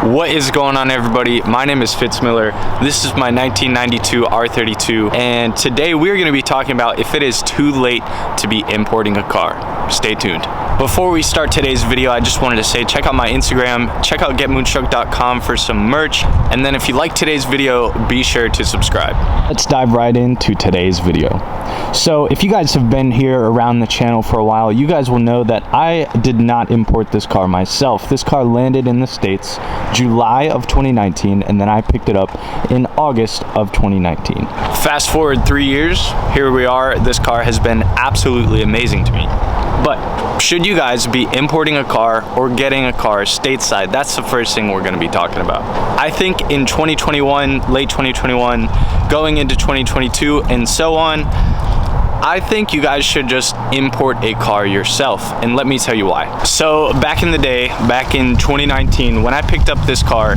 What is going on, everybody? My name is Fitz Miller. This is my 1992 R32, and today we're going to be talking about if it is too late to be importing a car. Stay tuned. Before we start today's video, I just wanted to say check out my Instagram, check out getmoonstruck.com for some merch, and then if you like today's video, be sure to subscribe. Let's dive right into today's video. So if you guys have been here around the channel for a while, you guys will know that I did not import this car myself. This car landed in the States July of 2019, and then I picked it up in August of 2019. Fast forward 3 years, here we are. This car has been absolutely amazing to me. But should you guys be importing a car or getting a car stateside? That's the first thing we're going to be talking about. I think in 2021, late 2021, going into 2022 and so on, I think you guys should just import a car yourself, and let me tell you why. So back in the day, back in 2019, when I picked up this car,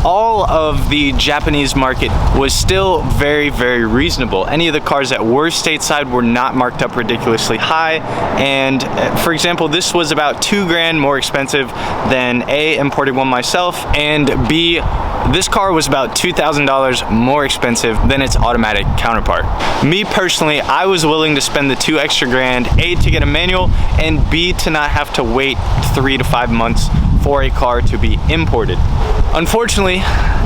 all of the Japanese market was still very, very reasonable. Any of the cars that were stateside were not marked up ridiculously high, and for example, this was about $2,000 more expensive than A, importing one myself, and B, this car was about $2,000 more expensive than its automatic counterpart. Me personally, I was willing to spend the $2 extra grand, A, to get a manual, and B, to not have to wait 3 to 5 months for a car to be imported. Unfortunately,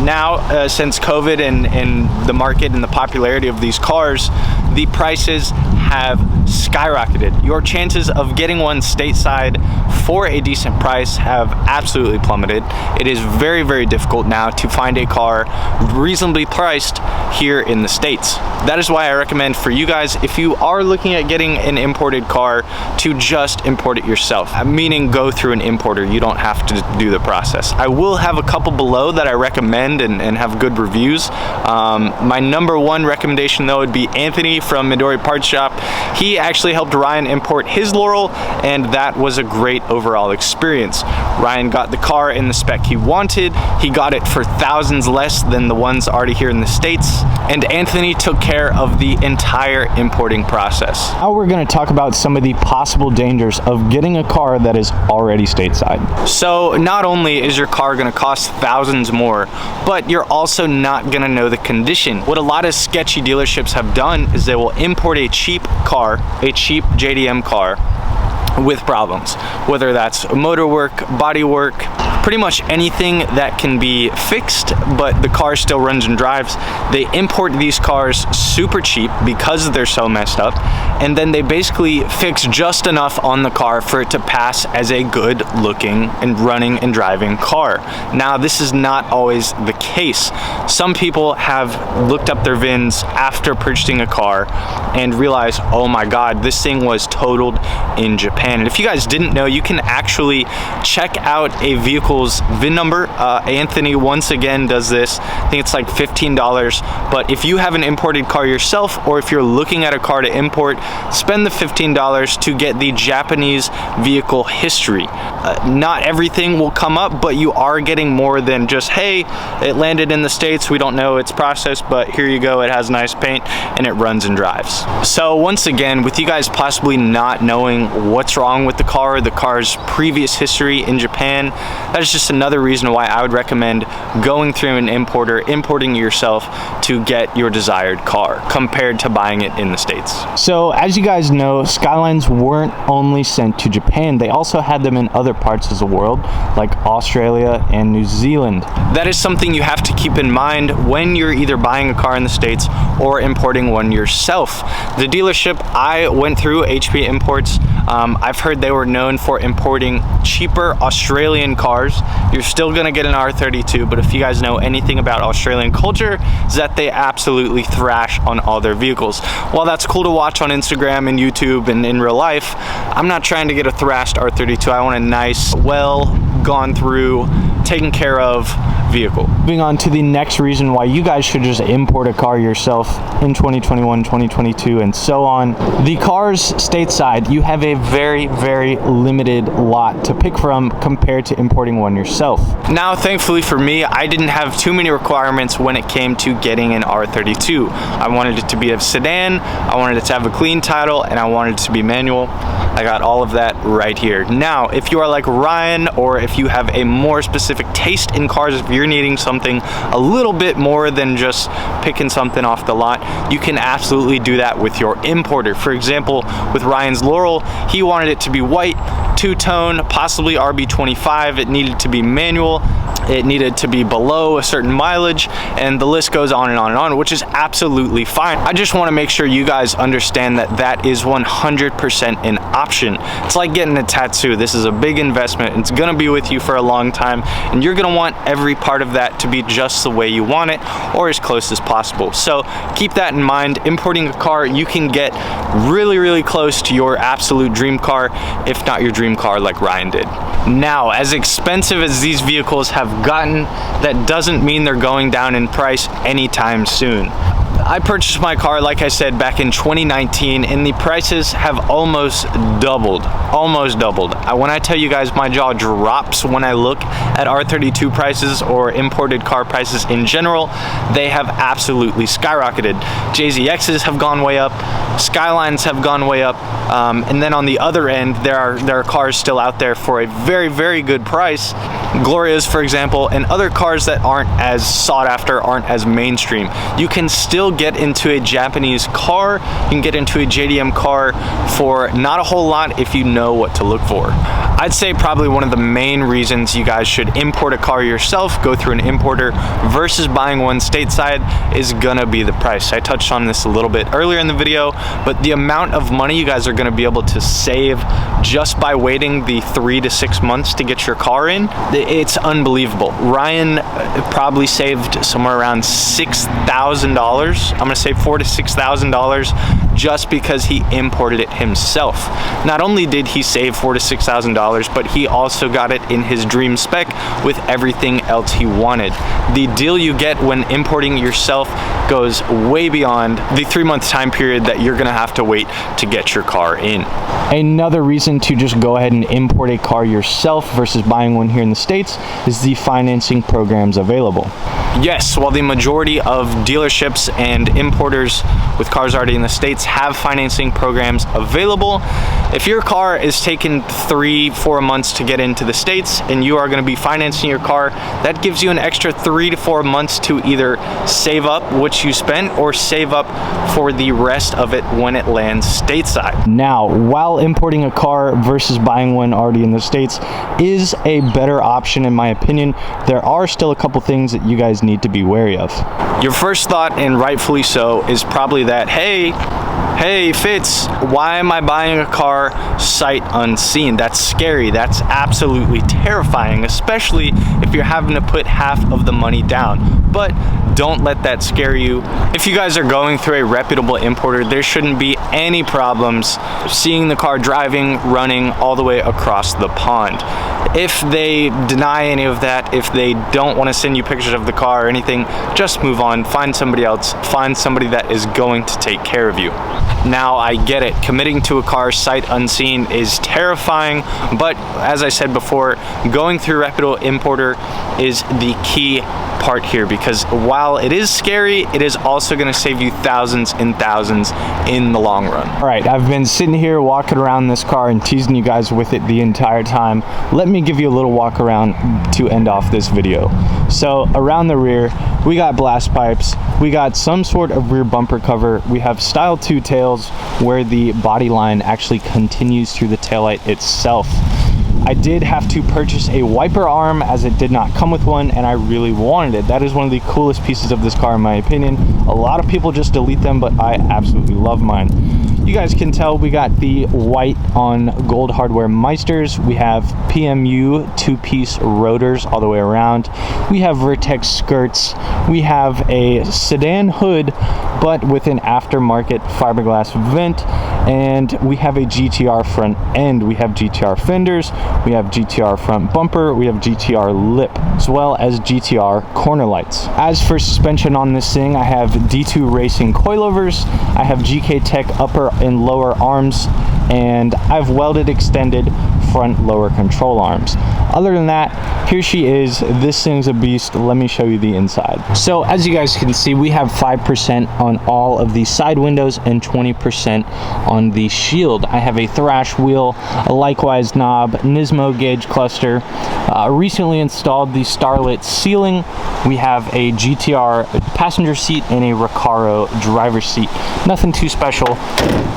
now since COVID and the market and the popularity of these cars, the prices have skyrocketed. Your chances of getting one stateside for a decent price have absolutely plummeted. It is very, very difficult now to find a car reasonably priced here in the States. That is why I recommend for you guys, if you are looking at getting an imported car, to just import it yourself, meaning go through an importer. You don't have to do the process. I will have a couple below that I recommend and have good reviews. My number one recommendation though would be Anthony from Midori Parts Shop. He actually helped Ryan import his Laurel, and that was a great overall experience. Ryan got the car in the spec he wanted. He got it for thousands less than the ones already here in the States, and Anthony took care of the entire importing process. Now we're going to talk about some of the possible dangers of getting a car that is already stateside. So not only is your car going to cost thousands more, but you're also not going to know the condition. What a lot of sketchy dealerships have done is they will import a cheap car, a cheap JDM car, with problems, whether that's motor work, body work, pretty much anything that can be fixed, but the car still runs and drives. They import these cars super cheap because they're so messed up, and then they basically fix just enough on the car for it to pass as a good looking and running and driving car. Now, this is not always the case. Some people have looked up their VINs after purchasing a car and realized, oh my God, this thing was totaled in Japan. And if you guys didn't know, you can actually check out a vehicle's VIN number. Anthony once again does this. I think it's like $15, but if you have an imported car yourself, or if you're looking at a car to import, spend the $15 to get the Japanese vehicle history. Not everything will come up, but you are getting more than just, hey, it landed in the States, we don't know its process, but here you go, it has nice paint and it runs and drives. So once again, with you guys possibly not knowing what's wrong with the car's previous history in Japan, that is just another reason why I would recommend going through an importer, importing it yourself to get your desired car compared to buying it in the States. So as you guys know, Skylines weren't only sent to Japan, they also had them in other parts of the world like Australia and New Zealand. That is something you have to keep in mind when you're either buying a car in the States or importing one yourself. The dealership I went through, HP Imports, I've heard they were known for importing cheaper Australian cars. You're still gonna get an R32, but if you guys know anything about Australian culture, is that they absolutely thrash on all their vehicles. While that's cool to watch on Instagram and YouTube and in real life, I'm not trying to get a thrashed R32. I want a nice, well gone through, taken care of vehicle. Moving on to the next reason why you guys should just import a car yourself in 2021, 2022, and so on. The cars stateside, you have a very, very limited lot to pick from compared to importing one yourself. Now, thankfully for me, I didn't have too many requirements when it came to getting an R32. I wanted it to be a sedan, I wanted it to have a clean title, and I wanted it to be manual. I got all of that right here. Now, if you are like Ryan, or if you have a more specific taste in cars, if you're needing something a little bit more than just picking something off the lot, you can absolutely do that with your importer. For example, with Ryan's Laurel, he wanted it to be white, two-tone, possibly RB25. It needed to be manual. It needed to be below a certain mileage, and the list goes on and on and on, which is absolutely fine. I just want to make sure you guys understand that that is 100% an option. It's like getting a tattoo. This is a big investment. It's going to be with you for a long time, and you're going to want every part of that to be just the way you want it, or as close as possible. So keep that in mind. Importing a car, you can get really, really close to your absolute dream car, if not your dream car like Ryan did. Now, as expensive as these vehicles have gotten, that doesn't mean they're going down in price anytime soon. I purchased my car, like I said, back in 2019, and the prices have almost doubled. When I tell you guys my jaw drops when I look at R32 prices or imported car prices in general, they have absolutely skyrocketed. JZXs have gone way up, Skylines have gone way up, and then on the other end, there are cars still out there for a very, very good price. Glorias, for example, and other cars that aren't as sought after, aren't as mainstream. You can still get into a Japanese car, you can get into a JDM car for not a whole lot if you know what to look for. I'd say probably one of the main reasons you guys should import a car yourself, go through an importer, versus buying one stateside is gonna be the price. I touched on this a little bit earlier in the video, but the amount of money you guys are gonna be able to save just by waiting the 3 to 6 months to get your car in, it's unbelievable. Ryan probably saved somewhere around $6,000. I'm gonna say $4,000 to $6,000 just because he imported it himself. Not only did he save $4,000 to $6,000, but he also got it in his dream spec with everything else he wanted. The deal you get when importing yourself goes way beyond the 3-month time period that you're gonna have to wait to get your car in. Another reason to just go ahead and import a car yourself versus buying one here in the States is the financing programs available. Yes, while the majority of dealerships and importers with cars already in the States have financing programs available, if your car is taking 3-4 months to get into the States and you are going to be financing your car, that gives you an extra 3 to 4 months to either save up what you spent or save up for the rest of it when it lands stateside. Now, while importing a car versus buying one already in the States is a better option in my opinion, there are still a couple things that you guys need to be wary of. Your first thought, and rightfully so, is probably that, hey Fitz, why am I buying a car sight unseen? That's scary. That's absolutely terrifying, especially if you're having to put half of the money down. But don't let that scare you. If you guys are going through a reputable importer, there shouldn't be any problems seeing the car driving, running all the way across the pond. If they deny any of that, if they don't want to send you pictures of the car or anything, just move on, find somebody else, find somebody that is going to take care of you. Now, I get it, committing to a car sight unseen is terrifying, but as I said before, going through a reputable importer is the key part here, because while it is scary, it is also going to save you thousands and thousands in the long run. All right, I've been sitting here walking around this car and teasing you guys with it the entire time. Let me give you a little walk around to end off this video. So around the rear, we got blast pipes, we got some sort of rear bumper cover, we have style 2 tails where the body line actually continues through the taillight itself. I did have to purchase a wiper arm as it did not come with one, and I really wanted it. That is one of the coolest pieces of this car in my opinion. A lot of people just delete them, but I absolutely love mine. You guys can tell we got the white on gold hardware Meisters. We have PMU two-piece rotors all the way around. We have Vertex skirts. We have a sedan hood, but with an aftermarket fiberglass vent. And we have a GTR front end. We have GTR fenders. We have GTR front bumper. We have GTR lip, as well as GTR corner lights. As for suspension on this thing, I have D2 Racing coilovers. I have GK Tech upper and lower arms, and I've welded extended front lower control arms. Other than that, here she is. This thing's a beast. Let me show you the inside. So as you guys can see, we have 5% on all of the side windows and 20% on the shield. I have a thrash wheel, a likewise knob, Nismo gauge cluster, recently installed the Starlit ceiling. We have a GTR passenger seat and a Recaro driver's seat. Nothing too special,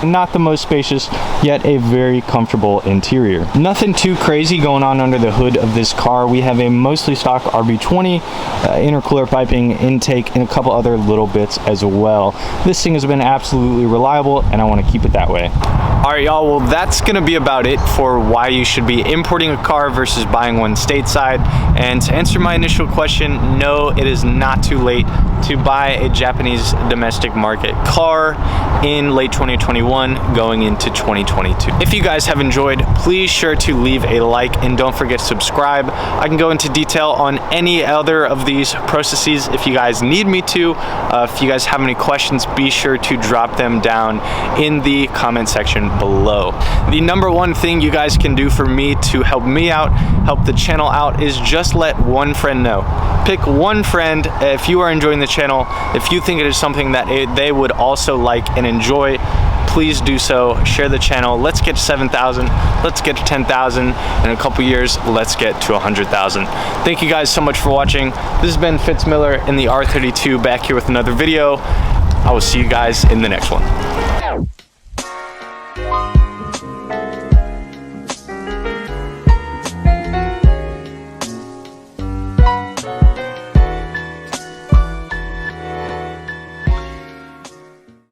not the most spacious, yet a very comfortable interior. Nothing too crazy going on under the hood of this car. We have a mostly stock RB20, intercooler piping, intake, and a couple other little bits as well. This thing has been absolutely reliable, and I want to keep it that way. All right, y'all, well, that's gonna be about it for why you should be importing a car versus buying one stateside. And to answer my initial question, no, it is not too late to buy a Japanese domestic market car in late 2021 going into 2022. If you guys have enjoyed, please sure to leave a like and don't forget to subscribe. I can go into detail on any other of these processes if you guys need me to. If you guys have any questions, be sure to drop them down in the comment section below. The number one thing you guys can do for me to help me out, help the channel out, is just let one friend know. Pick one friend if you are enjoying the channel. If you think it is something that they would also like and enjoy, please do so. Share the channel. Let's get to 7,000. Let's get to 10,000. In a couple years, let's get to 100,000. Thank you guys so much for watching. This has been Fitz Miller in the R32, back here with another video. I will see you guys in the next one.